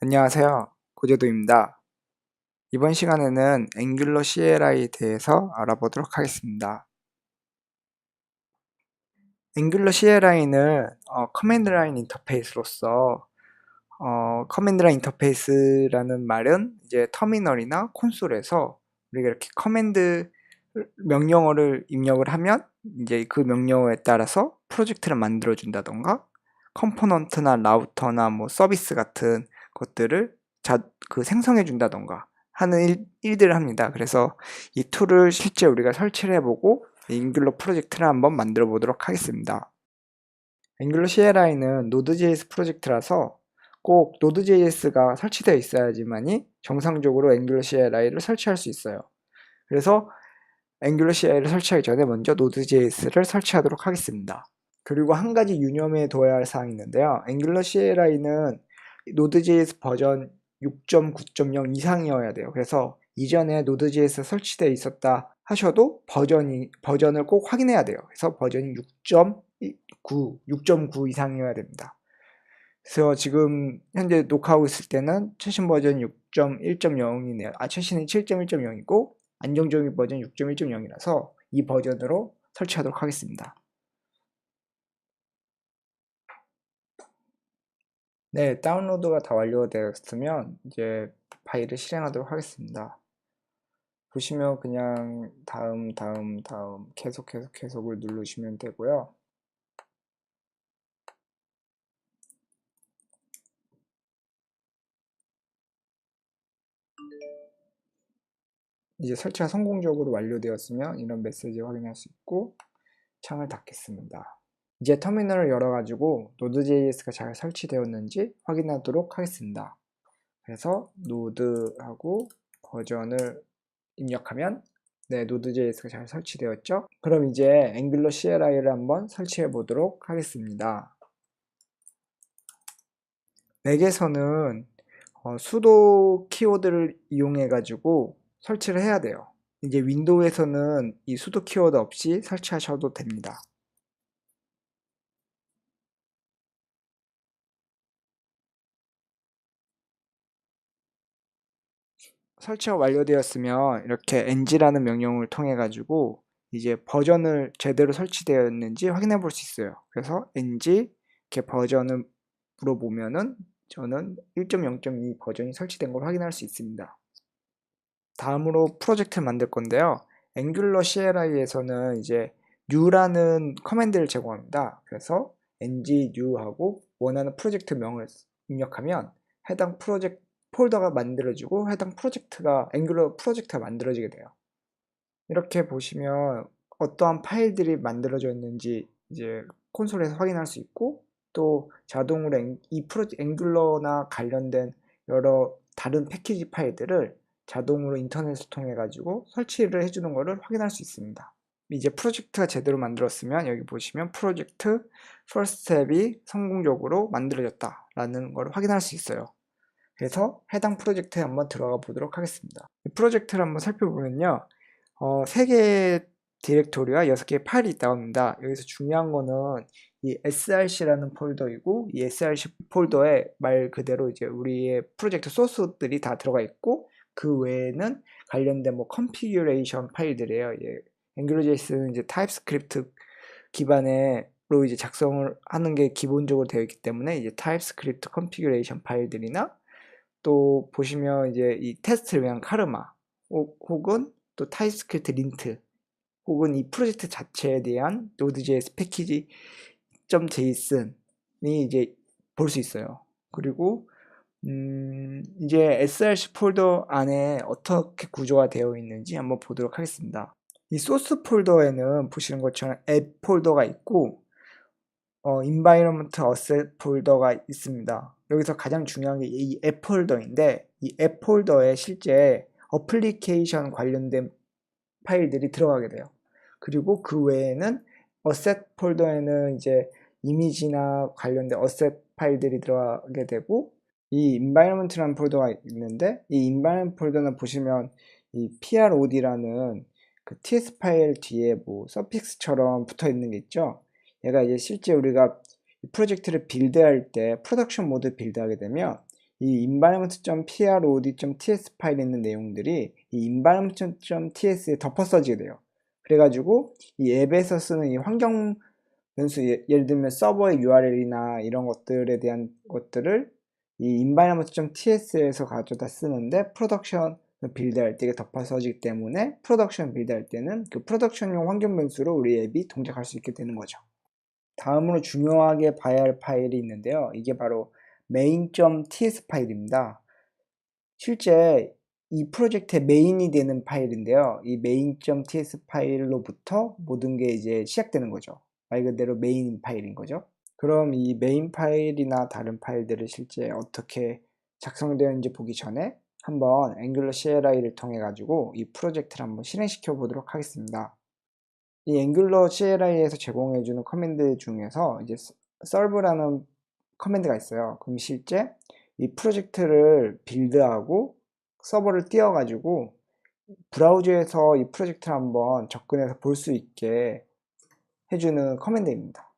안녕하세요. 고재도입니다. 이번 시간에는 앵귤러 CLI에 대해서 알아보도록 하겠습니다. 앵귤러 CLI는 커맨드 라인 인터페이스로서 커맨드 라인 인터페이스라는 말은 이제 터미널이나 콘솔에서 우리가 이렇게 커맨드 명령어를 입력을 하면 이제 그 명령어에 따라서 프로젝트를 만들어 준다던가 컴포넌트나 라우터나 뭐 서비스 같은 것들을 생성해 준다던가 하는 일들을 합니다. 그래서 이 툴을 실제 우리가 설치를 해보고 앵귤러 프로젝트를 한번 만들어 보도록 하겠습니다. 앵귤러 CLI는 Node.js 프로젝트라서 꼭 Node.js가 설치되어 있어야지만이 정상적으로 앵귤러 CLI를 설치할 수 있어요. 그래서 앵귤러 CLI를 설치하기 전에 먼저 Node.js를 설치하도록 하겠습니다. 그리고 한 가지 유념해 둬야 할 사항이 있는데요. 앵귤러 CLI는 Node.js 버전 6.9.0 이상이어야 돼요. 그래서 이전에 Node.js 설치되어 있었다 하셔도 버전을 꼭 확인해야 돼요. 그래서 버전이 6.9 이상이어야 됩니다. 그래서 지금 현재 녹화하고 있을 때는 최신 버전 6.1.0이네요. 최신은 7.1.0이고 안정적인 버전 6.1.0이라서 이 버전으로 설치하도록 하겠습니다. 네, 다운로드가 다 완료되었으면 이제 파일을 실행하도록 하겠습니다. 보시면 그냥 다음 계속을 누르시면 되고요. 이제 설치가 성공적으로 완료되었으면 이런 메시지 확인할 수 있고 창을 닫겠습니다. 이제 터미널을 열어가지고 Node.js가 잘 설치되었는지 확인하도록 하겠습니다. 그래서 node하고 버전을 입력하면 네, Node.js가 잘 설치되었죠? 그럼 이제 Angular CLI를 한번 설치해 보도록 하겠습니다. 맥에서는 수도 키워드를 이용해 가지고 설치를 해야 돼요. 이제 윈도우에서는 이 수도 키워드 없이 설치하셔도 됩니다. 설치가 완료되었으면 이렇게 ng라는 명령을 통해 가지고 이제 버전을 제대로 설치되었는지 확인해 볼 수 있어요. 그래서 ng 이렇게 버전을 물어보면은 저는 1.0.2 버전이 설치된 걸 확인할 수 있습니다. 다음으로 프로젝트를 만들 건데요. 앵귤러 CLI에서는 이제 new라는 커맨드를 제공합니다. 그래서 ng new하고 원하는 프로젝트 명을 입력하면 해당 프로젝트 폴더가 만들어지고 해당 프로젝트가 앵귤러 프로젝트가 만들어지게 돼요. 이렇게 보시면 어떠한 파일들이 만들어져 있는지 이제 콘솔에서 확인할 수 있고 또 자동으로 앵귤러나 관련된 여러 다른 패키지 파일들을 자동으로 인터넷을 통해 가지고 설치를 해주는 것을 확인할 수 있습니다. 이제 프로젝트가 제대로 만들었으면 여기 보시면 프로젝트 first step이 성공적으로 만들어졌다 라는 걸 확인할 수 있어요. 그래서 해당 프로젝트에 한번 들어가 보도록 하겠습니다. 이 프로젝트를 한번 살펴보면요. 3개의 디렉토리와 6개의 파일이 있다고 합니다. 여기서 중요한 거는 이 src라는 폴더이고 이 src 폴더에 말 그대로 이제 우리의 프로젝트 소스들이 다 들어가 있고 그 외에는 관련된 뭐 컨피규레이션 파일들이에요. 앵귤러.js는 이제 타입스크립트 기반으로 이제 작성을 하는 게 기본적으로 되어 있기 때문에 이제 타입스크립트 컨피규레이션 파일들이나 또 보시면 이제 이 테스트를 위한 카르마 혹은 또 타입스크립트 린트 혹은 이 프로젝트 자체에 대한 Node.js 패키지 .json이 이제 볼 수 있어요. 그리고 이제 src 폴더 안에 어떻게 구조가 되어 있는지 한번 보도록 하겠습니다. 이 소스 폴더에는 보시는 것처럼 앱 폴더가 있고 environment asset 폴더가 있습니다. 여기서 가장 중요한 게 이 앱 폴더인데 이 앱 폴더에 실제 어플리케이션 관련된 파일들이 들어가게 돼요. 그리고 그 외에는 어셋 폴더에는 이제 이미지나 관련된 어셋 파일들이 들어가게 되고 이 environment라는 폴더가 있는데 이 environment 폴더는 보시면 이 prod라는 그 ts 파일 뒤에 뭐 서픽스처럼 붙어 있는 게 있죠. 얘가 이제 실제 우리가 이 프로젝트를 빌드할 때 프로덕션 모드 빌드하게 되면 이 environment.prod.ts 파일에 있는 내용들이 이 environment.ts에 덮어 써지게 돼요. 그래가지고 이 앱에서 쓰는 이 환경 변수, 예를 들면 서버의 URL이나 이런 것들에 대한 것들을 이 environment.ts에서 가져다 쓰는데 프로덕션 빌드할 때 덮어 써지기 때문에 프로덕션 빌드할 때는 그 프로덕션용 환경 변수로 우리 앱이 동작할 수 있게 되는 거죠. 다음으로 중요하게 봐야 할 파일이 있는데요. 이게 바로 main.ts 파일입니다. 실제 이 프로젝트의 메인이 되는 파일인데요. 이 main.ts 파일로부터 모든 게 이제 시작되는 거죠. 말 그대로 메인 파일인 거죠. 그럼 이 메인 파일이나 다른 파일들을 실제 어떻게 작성되었는지 보기 전에 한번 앵글러 CLI를 통해 가지고 이 프로젝트를 한번 실행시켜 보도록 하겠습니다. 이 앵글러 CLI에서 제공해주는 커맨드 중에서 이제 serve라는 커맨드가 있어요. 그럼 실제 이 프로젝트를 빌드하고 서버를 띄워가지고 브라우저에서 이 프로젝트를 한번 접근해서 볼 수 있게 해주는 커맨드입니다.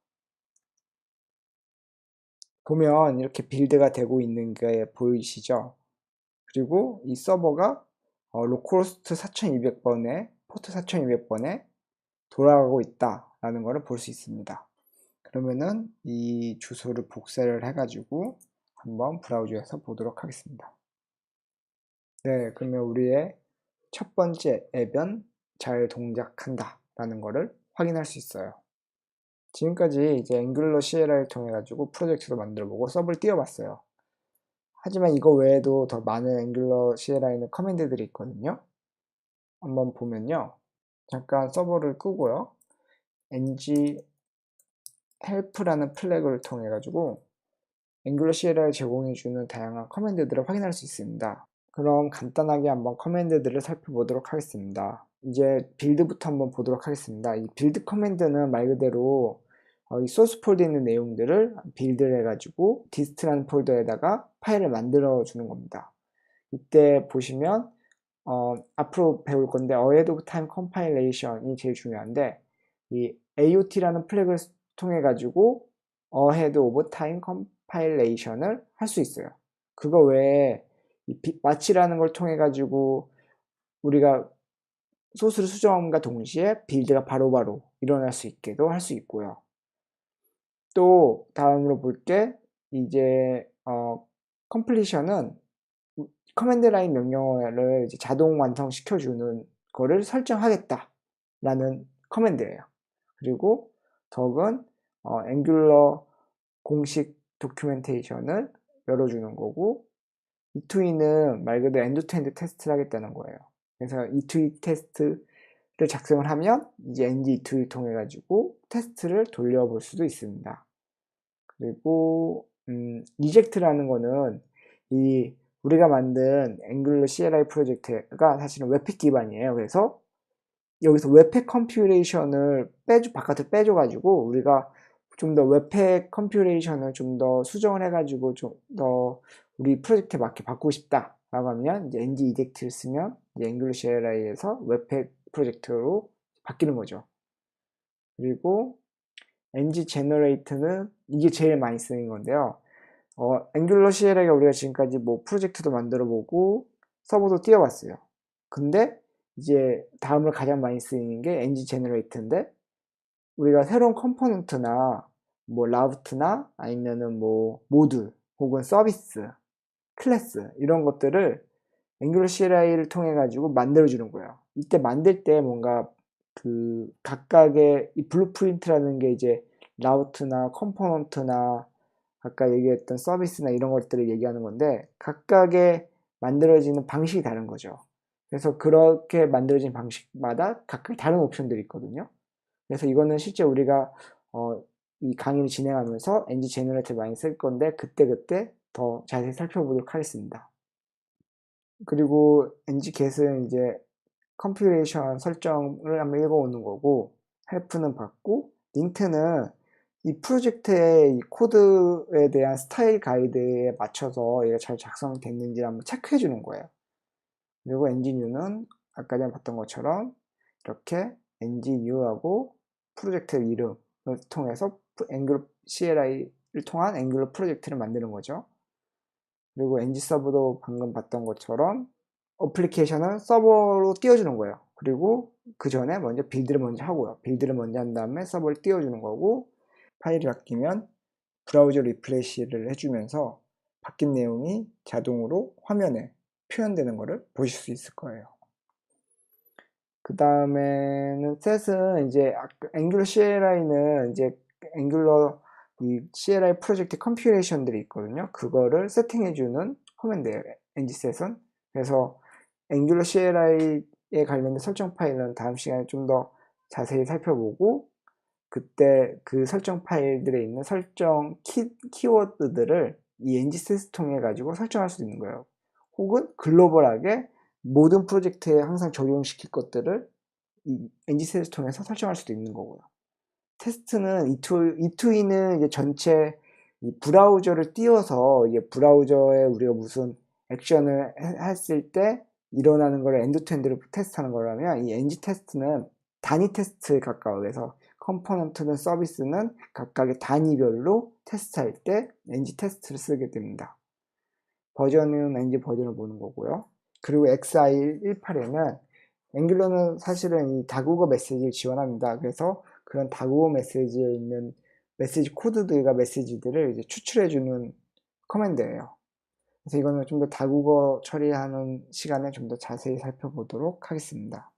보면 이렇게 빌드가 되고 있는 게 보이시죠? 그리고 이 서버가 로컬호스트 4200번에 포트 4200번에 돌아가고 있다라는 것을 볼 수 있습니다. 그러면은 이 주소를 복사를 해가지고 한번 브라우저에서 보도록 하겠습니다. 네, 그러면 우리의 첫 번째 앱은 잘 동작한다 라는 것을 확인할 수 있어요. 지금까지 이제 앵글러 CLI를 통해 가지고 프로젝트도 만들어 보고 서버를 띄워봤어요. 하지만 이거 외에도 더 많은 앵글러 CLI는 커맨드들이 있거든요. 한번 보면요. 잠깐 서버를 끄고요. ng help라는 플래그를 통해 가지고 앵글러 CLI를 제공해주는 다양한 커맨드들을 확인할 수 있습니다. 그럼 간단하게 한번 커맨드들을 살펴보도록 하겠습니다. 이제 빌드부터 한번 보도록 하겠습니다. 이 빌드 커맨드는 말 그대로 이 소스 폴더에 있는 내용들을 빌드를 해가지고 dist라는 폴더에다가 파일을 만들어 주는 겁니다. 이때 보시면 앞으로 배울 건데 ahead of time compilation이 제일 중요한데 이 AOT라는 플래그를 통해 가지고 ahead of time compilation을 할 수 있어요. 그거 외에 이 마치라는 걸 통해 가지고 우리가 소스를 수정함과 동시에 빌드가 바로바로 일어날 수 있게도 할 수 있고요. 또 다음으로 볼 게 이제 completion은 커맨드 라인 명령어를 이제 자동 완성시켜 주는 거를 설정하겠다 라는 커맨드예요. 그리고 덕은 앵귤러 공식 도큐멘테이션을 열어주는 거고 E2E는 말 그대로 엔드-투-엔드 테스트를 하겠다는 거예요. 그래서 E2E 테스트를 작성을 하면 이제 ng E2E를 통해 가지고 테스트를 돌려볼 수도 있습니다. 그리고 eject라는 거는 이 우리가 만든 앵글러 CLI 프로젝트가 사실은 웹팩 기반이에요. 그래서 여기서 웹팩 컴퓨레이션을 바깥으로 빼줘 가지고 우리가 좀 더 웹팩 컴퓨레이션을 좀 더 수정을 해가지고 좀 더 우리 프로젝트에 맞게 바꾸고 싶다 라고 하면 이제 ng eject를 쓰면 이제 앵글러 CLI에서 웹팩 프로젝트로 바뀌는 거죠. 그리고 ng generate는 이게 제일 많이 쓰는 건데요. 앵귤러 CLI가 우리가 지금까지 뭐 프로젝트도 만들어 보고 서버도 띄워봤어요. 근데 이제 다음으로 가장 많이 쓰이는 게 ng generate인데 우리가 새로운 컴포넌트나 뭐 라우트나 아니면은 뭐 모듈 혹은 서비스, 클래스 이런 것들을 앵귤러 CLI를 통해 가지고 만들어 주는 거예요. 이때 만들 때 뭔가 그 각각의 이 블루프린트라는 게 이제 라우트나 컴포넌트나 아까 얘기했던 서비스나 이런 것들을 얘기하는 건데 각각의 만들어지는 방식이 다른 거죠. 그래서 그렇게 만들어진 방식마다 각각 다른 옵션들이 있거든요. 그래서 이거는 실제 우리가 이 강의를 진행하면서 ng 제너레이터를 많이 쓸 건데 그때그때 더 자세히 살펴보도록 하겠습니다. 그리고 ng get은 이제 컴퓨레이션 설정을 한번 읽어오는 거고 help는 받고 link는 이 프로젝트의 이 코드에 대한 스타일 가이드에 맞춰서 얘가 잘 작성됐는지 한번 체크해 주는 거예요. 그리고 ngnew는 아까 전에 봤던 것처럼 이렇게 ngnew하고 프로젝트 이름을 통해서 앵글러 CLI를 통한 앵글러 프로젝트를 만드는 거죠. 그리고 ng 서버도 방금 봤던 것처럼 어플리케이션을 서버로 띄워주는 거예요. 그리고 그 전에 먼저 빌드를 먼저 하고요. 빌드를 먼저 한 다음에 서버를 띄워주는 거고, 파일이 바뀌면 브라우저 리프레시를 해주면서 바뀐 내용이 자동으로 화면에 표현되는 것을 보실 수 있을 거예요. 그 다음에는 셋은 이제 앵귤러 CLI는 이제 앵귤러 이 CLI 프로젝트 컴필레이션들이 있거든요. 그거를 세팅해주는 커맨드예요. ngset은. 그래서 앵귤러 CLI에 관련된 설정 파일은 다음 시간에 좀 더 자세히 살펴보고, 그때 그 설정 파일들에 있는 설정 키워드들을 이 ngset 통해 가지고 설정할 수 있는 거예요. 혹은 글로벌하게 모든 프로젝트에 항상 적용시킬 것들을 이 ngset을 통해서 설정할 수도 있는 거고요. 테스트는 E2E는 이제 전체 이 브라우저를 띄워서 이제 브라우저에 우리가 무슨 액션을 했을 때 일어나는 걸 엔드-투-엔드로 테스트하는 거라면, 이 ng 테스트는 단위 테스트에 가까워요. 그래서 컴포넌트는 서비스는 각각의 단위별로 테스트할 때 ng 테스트를 쓰게 됩니다. 버전은 ng 버전을 보는 거고요. 그리고 XI18에는 앵귤러는 사실은 이 다국어 메시지를 지원합니다. 그래서 그런 다국어 메시지에 있는 메시지 코드들과 메시지들을 이제 추출해주는 커맨드예요. 그래서 이거는 좀 더 다국어 처리하는 시간에 좀 더 자세히 살펴보도록 하겠습니다.